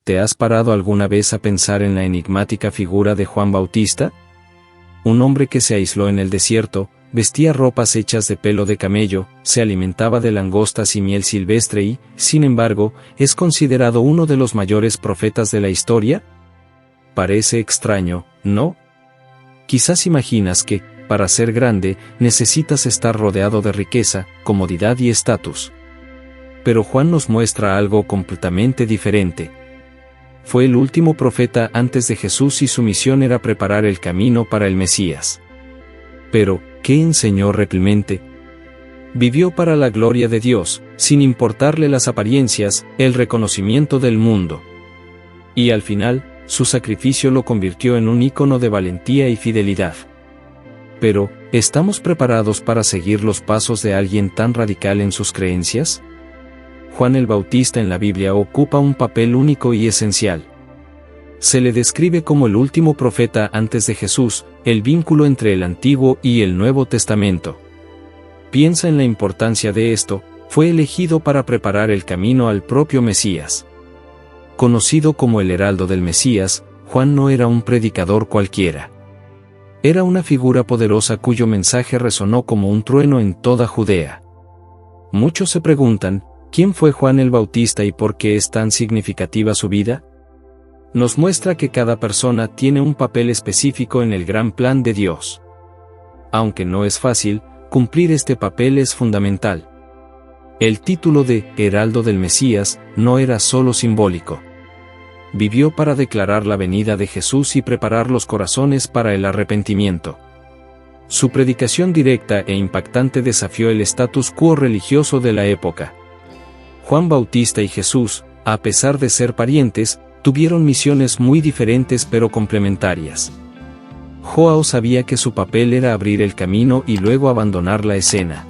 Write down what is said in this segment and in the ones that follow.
¿te has parado alguna vez a pensar en la enigmática figura de Juan Bautista? Un hombre que se aisló en el desierto, vestía ropas hechas de pelo de camello, se alimentaba de langostas y miel silvestre y, sin embargo, es considerado uno de los mayores profetas de la historia. Parece extraño, ¿no? Quizás imaginas que, para ser grande, necesitas estar rodeado de riqueza, comodidad y estatus. Pero Juan nos muestra algo completamente diferente. Fue el último profeta antes de Jesús y su misión era preparar el camino para el Mesías. Pero, ¿qué enseñó realmente? Vivió para la gloria de Dios, sin importarle las apariencias, el reconocimiento del mundo. Y al final, su sacrificio lo convirtió en un ícono de valentía y fidelidad. Pero, ¿estamos preparados para seguir los pasos de alguien tan radical en sus creencias? Juan el Bautista en la Biblia ocupa un papel único y esencial. Se le describe como el último profeta antes de Jesús, el vínculo entre el Antiguo y el Nuevo Testamento. Piensa en la importancia de esto, fue elegido para preparar el camino al propio Mesías. Conocido como el heraldo del Mesías, Juan no era un predicador cualquiera. Era una figura poderosa cuyo mensaje resonó como un trueno en toda Judea. Muchos se preguntan, ¿quién fue Juan el Bautista y por qué es tan significativa su vida? Nos muestra que cada persona tiene un papel específico en el gran plan de Dios. Aunque no es fácil, cumplir este papel es fundamental. El título de Heraldo del Mesías no era solo simbólico. Vivió para declarar la venida de Jesús y preparar los corazones para el arrepentimiento. Su predicación directa e impactante desafió el status quo religioso de la época. Juan Bautista y Jesús, a pesar de ser parientes, tuvieron misiones muy diferentes pero complementarias. Juan sabía que su papel era abrir el camino y luego abandonar la escena.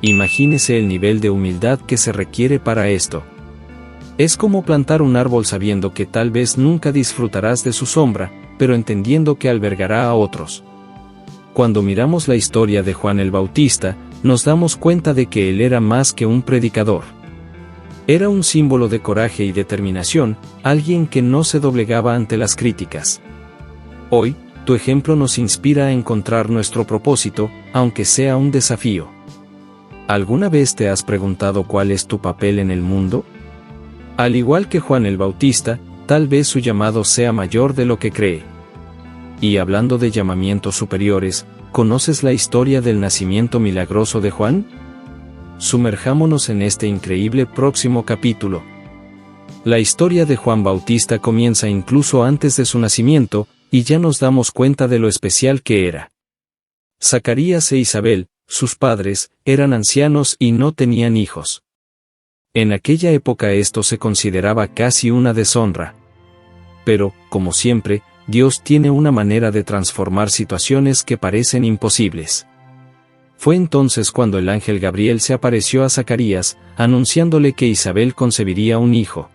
Imagínese el nivel de humildad que se requiere para esto. Es como plantar un árbol sabiendo que tal vez nunca disfrutarás de su sombra, pero entendiendo que albergará a otros. Cuando miramos la historia de Juan el Bautista, nos damos cuenta de que él era más que un predicador. Era un símbolo de coraje y determinación, alguien que no se doblegaba ante las críticas. Hoy, tu ejemplo nos inspira a encontrar nuestro propósito, aunque sea un desafío. ¿Alguna vez te has preguntado cuál es tu papel en el mundo? Al igual que Juan el Bautista, tal vez su llamado sea mayor de lo que cree. Y hablando de llamamientos superiores, ¿conoces la historia del nacimiento milagroso de Juan? Sumerjámonos en este increíble próximo capítulo. La historia de Juan Bautista comienza incluso antes de su nacimiento, y ya nos damos cuenta de lo especial que era. Zacarías e Isabel, sus padres, eran ancianos y no tenían hijos. En aquella época esto se consideraba casi una deshonra. Pero, como siempre, Dios tiene una manera de transformar situaciones que parecen imposibles. Fue entonces cuando el ángel Gabriel se apareció a Zacarías, anunciándole que Isabel concebiría un hijo.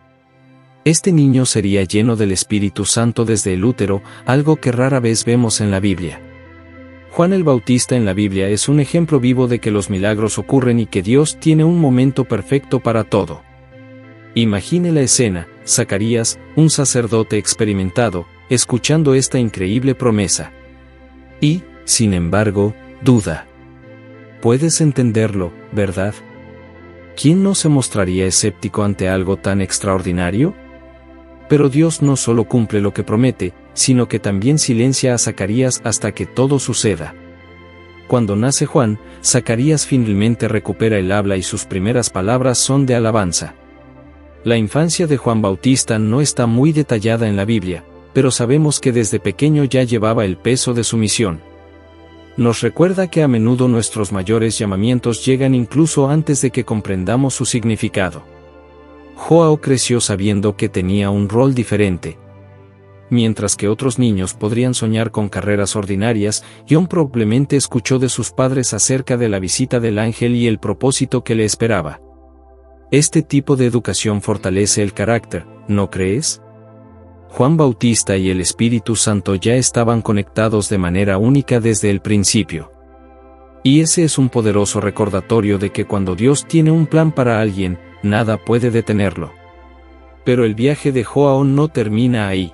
Este niño sería lleno del Espíritu Santo desde el útero, algo que rara vez vemos en la Biblia. Juan el Bautista en la Biblia es un ejemplo vivo de que los milagros ocurren y que Dios tiene un momento perfecto para todo. Imagine la escena, Zacarías, un sacerdote experimentado, escuchando esta increíble promesa. Y, sin embargo, duda. Puedes entenderlo, ¿verdad? ¿Quién no se mostraría escéptico ante algo tan extraordinario? Pero Dios no solo cumple lo que promete, sino que también silencia a Zacarías hasta que todo suceda. Cuando nace Juan, Zacarías finalmente recupera el habla y sus primeras palabras son de alabanza. La infancia de Juan Bautista no está muy detallada en la Biblia, pero sabemos que desde pequeño ya llevaba el peso de su misión. Nos recuerda que a menudo nuestros mayores llamamientos llegan incluso antes de que comprendamos su significado. Joao creció sabiendo que tenía un rol diferente. Mientras que otros niños podrían soñar con carreras ordinarias, John probablemente escuchó de sus padres acerca de la visita del ángel y el propósito que le esperaba. Este tipo de educación fortalece el carácter, ¿no crees? Juan Bautista y el Espíritu Santo ya estaban conectados de manera única desde el principio. Y ese es un poderoso recordatorio de que cuando Dios tiene un plan para alguien, nada puede detenerlo. pero el viaje de Joao no termina ahí.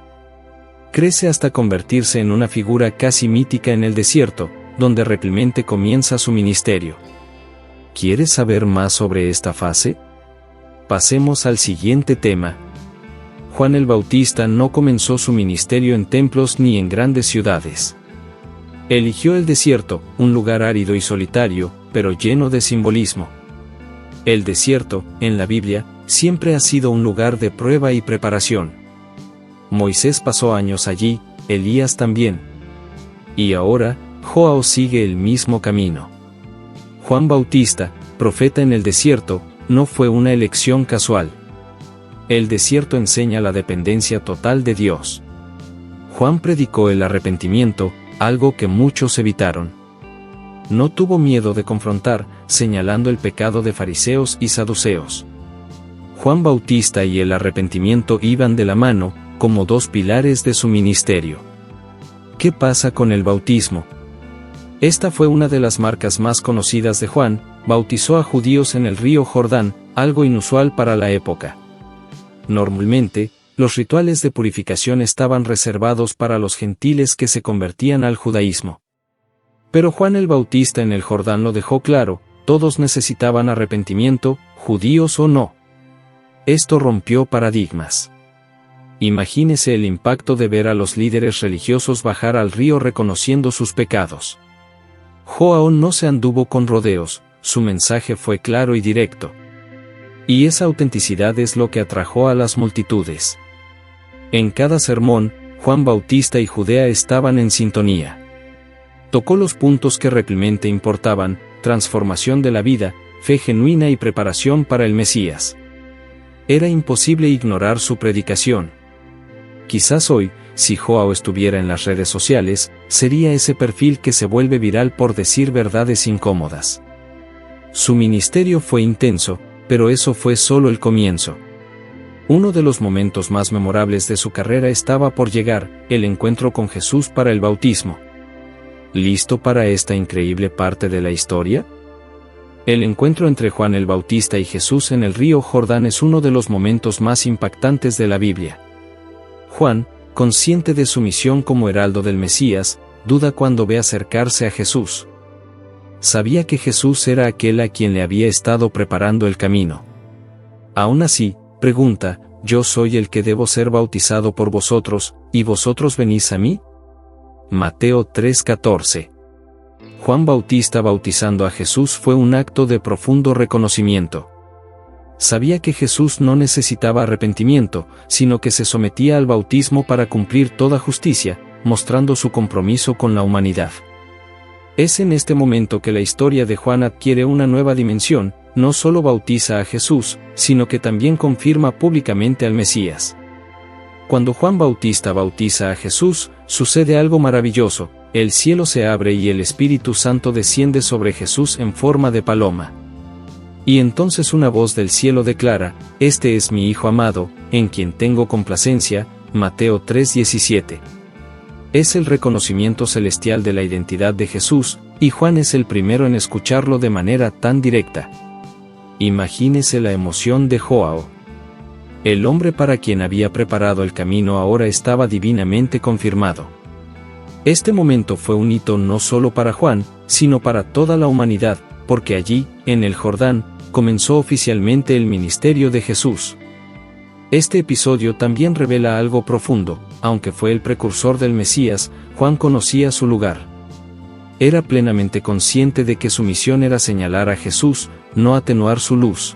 Crece hasta convertirse en una figura casi mítica en el desierto, donde rápidamente comienza su ministerio. ¿Quieres saber más sobre esta fase? Pasemos al siguiente tema. Juan el Bautista no comenzó su ministerio en templos ni en grandes ciudades. Eligió el desierto, un lugar árido y solitario, pero lleno de simbolismo. El desierto, en la Biblia, siempre ha sido un lugar de prueba y preparación. Moisés pasó años allí, Elías también. Y ahora, Joao sigue el mismo camino. Juan Bautista, profeta en el desierto, no fue una elección casual. El desierto enseña la dependencia total de Dios. Juan predicó el arrepentimiento, algo que muchos evitaron. No tuvo miedo de confrontar, señalando el pecado de fariseos y saduceos. Juan Bautista y el arrepentimiento iban de la mano, como dos pilares de su ministerio. ¿Qué pasa con el bautismo? Esta fue una de las marcas más conocidas de Juan. Bautizó a judíos en el río Jordán, algo inusual para la época. Normalmente, los rituales de purificación estaban reservados para los gentiles que se convertían al judaísmo. Pero Juan el Bautista en el Jordán lo dejó claro: todos necesitaban arrepentimiento, judíos o no. Esto rompió paradigmas. Imagínese el impacto de ver a los líderes religiosos bajar al río reconociendo sus pecados. Joao no se anduvo con rodeos, su mensaje fue claro y directo. Y esa autenticidad es lo que atrajo a las multitudes. En cada sermón, Juan Bautista y Judea estaban en sintonía. Tocó los puntos que realmente importaban: transformación de la vida, fe genuina y preparación para el Mesías. Era imposible ignorar su predicación. Quizás hoy, si Joao estuviera en las redes sociales, sería ese perfil que se vuelve viral por decir verdades incómodas. Su ministerio fue intenso, pero eso fue solo el comienzo. Uno de los momentos más memorables de su carrera estaba por llegar: el encuentro con Jesús para el bautismo. ¿Listo para esta increíble parte de la historia? El encuentro entre Juan el Bautista y Jesús en el río Jordán es uno de los momentos más impactantes de la Biblia. Juan, consciente de su misión como heraldo del Mesías, duda cuando ve acercarse a Jesús. Sabía que Jesús era aquel a quien le había estado preparando el camino. Aún así, pregunta: ¿yo soy el que debo ser bautizado por vosotros, y vosotros venís a mí? Mateo 3:14. Juan Bautista bautizando a Jesús fue un acto de profundo reconocimiento. Sabía que Jesús no necesitaba arrepentimiento, sino que se sometía al bautismo para cumplir toda justicia, mostrando su compromiso con la humanidad. Es en este momento que la historia de Juan adquiere una nueva dimensión: no solo bautiza a Jesús, sino que también confirma públicamente al Mesías. Cuando Juan Bautista bautiza a Jesús, sucede algo maravilloso: el cielo se abre y el Espíritu Santo desciende sobre Jesús en forma de paloma. Y entonces una voz del cielo declara: «Este es mi Hijo amado, en quien tengo complacencia», Mateo 3:17. Es el reconocimiento celestial de la identidad de Jesús, y Juan es el primero en escucharlo de manera tan directa. Imagínese la emoción de Joao. El hombre para quien había preparado el camino ahora estaba divinamente confirmado. Este momento fue un hito no solo para Juan, sino para toda la humanidad, porque allí, en el Jordán, comenzó oficialmente el ministerio de Jesús. Este episodio también revela algo profundo: aunque fue el precursor del Mesías, Juan conocía su lugar. Era plenamente consciente de que su misión era señalar a Jesús, no atenuar su luz.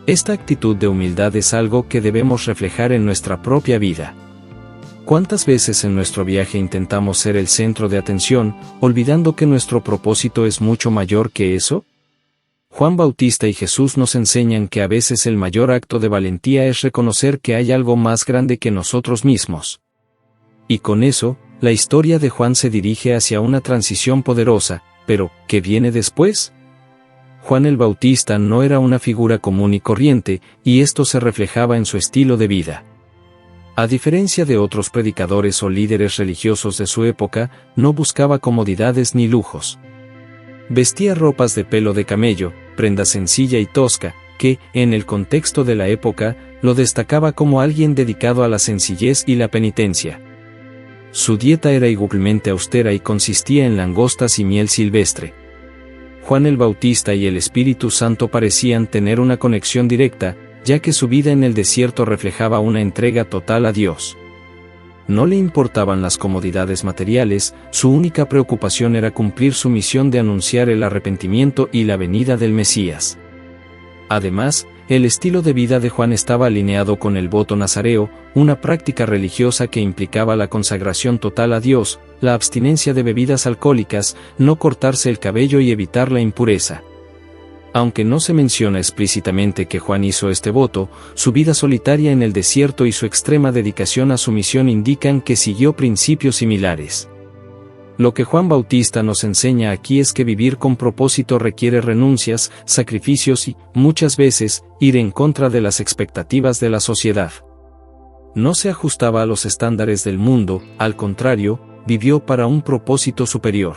Esta actitud de humildad es algo que debemos reflejar en nuestra propia vida. ¿Cuántas veces en nuestro viaje intentamos ser el centro de atención, olvidando que nuestro propósito es mucho mayor que eso? Juan Bautista y Jesús nos enseñan que a veces el mayor acto de valentía es reconocer que hay algo más grande que nosotros mismos. Y con eso, la historia de Juan se dirige hacia una transición poderosa, pero, ¿qué viene después? Juan el Bautista no era una figura común y corriente, y esto se reflejaba en su estilo de vida. A diferencia de otros predicadores o líderes religiosos de su época, no buscaba comodidades ni lujos. Vestía ropas de pelo de camello, prenda sencilla y tosca, que, en el contexto de la época, lo destacaba como alguien dedicado a la sencillez y la penitencia. Su dieta era igualmente austera y consistía en langostas y miel silvestre. Juan el Bautista y el Espíritu Santo parecían tener una conexión directa, ya que su vida en el desierto reflejaba una entrega total a Dios. No le importaban las comodidades materiales, su única preocupación era cumplir su misión de anunciar el arrepentimiento y la venida del Mesías. Además, el estilo de vida de Juan estaba alineado con el voto nazareo, una práctica religiosa que implicaba la consagración total a Dios, la abstinencia de bebidas alcohólicas, no cortarse el cabello y evitar la impureza. Aunque no se menciona explícitamente que Juan hizo este voto, su vida solitaria en el desierto y su extrema dedicación a su misión indican que siguió principios similares. Lo que Juan Bautista nos enseña aquí es que vivir con propósito requiere renuncias, sacrificios y, muchas veces, ir en contra de las expectativas de la sociedad. No se ajustaba a los estándares del mundo, al contrario, vivió para un propósito superior.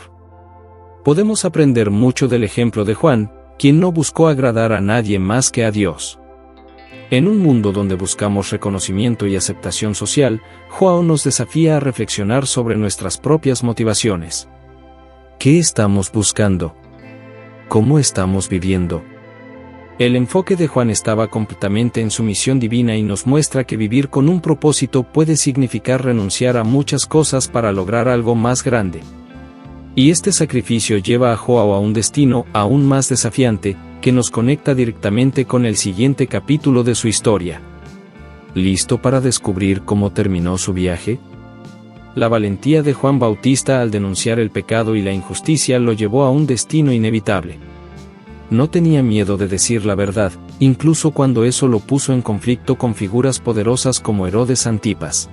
Podemos aprender mucho del ejemplo de Juan, quien no buscó agradar a nadie más que a Dios. En un mundo donde buscamos reconocimiento y aceptación social, Juan nos desafía a reflexionar sobre nuestras propias motivaciones. ¿Qué estamos buscando? ¿Cómo estamos viviendo? El enfoque de Juan estaba completamente en su misión divina y nos muestra que vivir con un propósito puede significar renunciar a muchas cosas para lograr algo más grande. Y este sacrificio lleva a Juan a un destino aún más desafiante, que nos conecta directamente con el siguiente capítulo de su historia. ¿Listo para descubrir cómo terminó su viaje? La valentía de Juan Bautista al denunciar el pecado y la injusticia lo llevó a un destino inevitable. No tenía miedo de decir la verdad, incluso cuando eso lo puso en conflicto con figuras poderosas como Herodes Antipas.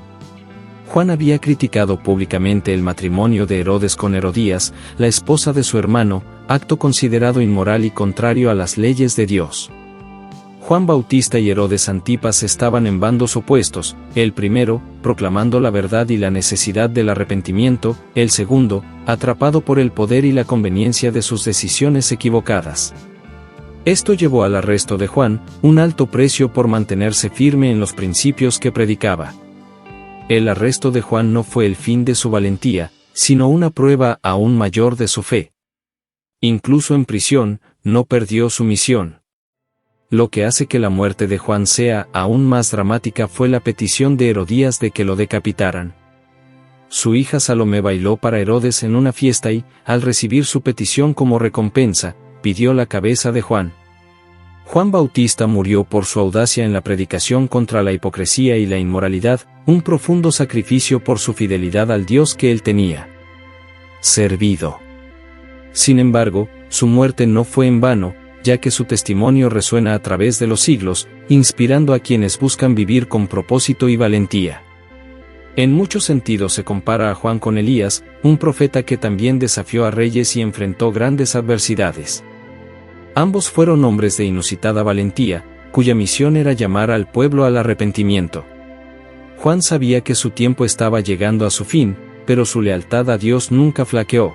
Juan había criticado públicamente el matrimonio de Herodes con Herodías, la esposa de su hermano, acto considerado inmoral y contrario a las leyes de Dios. Juan Bautista y Herodes Antipas estaban en bandos opuestos, el primero, proclamando la verdad y la necesidad del arrepentimiento, el segundo, atrapado por el poder y la conveniencia de sus decisiones equivocadas. Esto llevó al arresto de Juan, un alto precio por mantenerse firme en los principios que predicaba. El arresto de Juan no fue el fin de su valentía, sino una prueba aún mayor de su fe. Incluso en prisión, no perdió su misión. Lo que hace que la muerte de Juan sea aún más dramática fue la petición de Herodías de que lo decapitaran. Su hija Salomé bailó para Herodes en una fiesta y, al recibir su petición como recompensa, pidió la cabeza de Juan. Juan Bautista murió por su audacia en la predicación contra la hipocresía y la inmoralidad, un profundo sacrificio por su fidelidad al Dios que él tenía servido. Sin embargo, su muerte no fue en vano, ya que su testimonio resuena a través de los siglos, inspirando a quienes buscan vivir con propósito y valentía. En muchos sentidos se compara a Juan con Elías, un profeta que también desafió a reyes y enfrentó grandes adversidades. Ambos fueron hombres de inusitada valentía, cuya misión era llamar al pueblo al arrepentimiento. Juan sabía que su tiempo estaba llegando a su fin, pero su lealtad a Dios nunca flaqueó.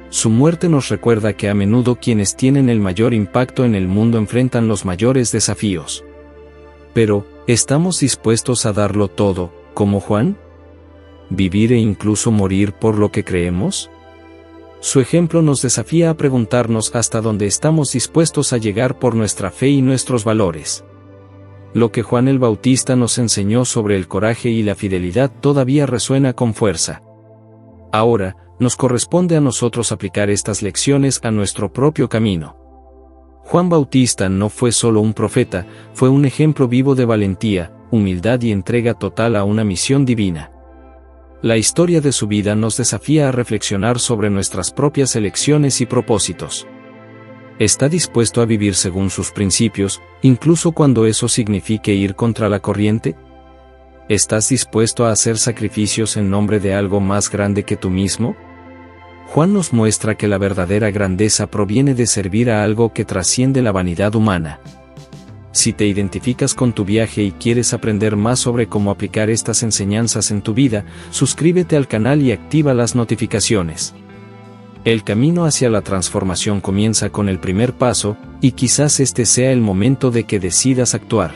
Su muerte nos recuerda que a menudo quienes tienen el mayor impacto en el mundo enfrentan los mayores desafíos. Pero, ¿estamos dispuestos a darlo todo, como Juan? ¿Vivir e incluso morir por lo que creemos? Su ejemplo nos desafía a preguntarnos hasta dónde estamos dispuestos a llegar por nuestra fe y nuestros valores. Lo que Juan el Bautista nos enseñó sobre el coraje y la fidelidad todavía resuena con fuerza. Ahora, nos corresponde a nosotros aplicar estas lecciones a nuestro propio camino. Juan Bautista no fue solo un profeta, fue un ejemplo vivo de valentía, humildad y entrega total a una misión divina. La historia de su vida nos desafía a reflexionar sobre nuestras propias elecciones y propósitos. ¿Está dispuesto a vivir según sus principios, incluso cuando eso signifique ir contra la corriente? ¿Estás dispuesto a hacer sacrificios en nombre de algo más grande que tú mismo? Juan nos muestra que la verdadera grandeza proviene de servir a algo que trasciende la vanidad humana. Si te identificas con tu viaje y quieres aprender más sobre cómo aplicar estas enseñanzas en tu vida, suscríbete al canal y activa las notificaciones. El camino hacia la transformación comienza con el primer paso, y quizás este sea el momento de que decidas actuar.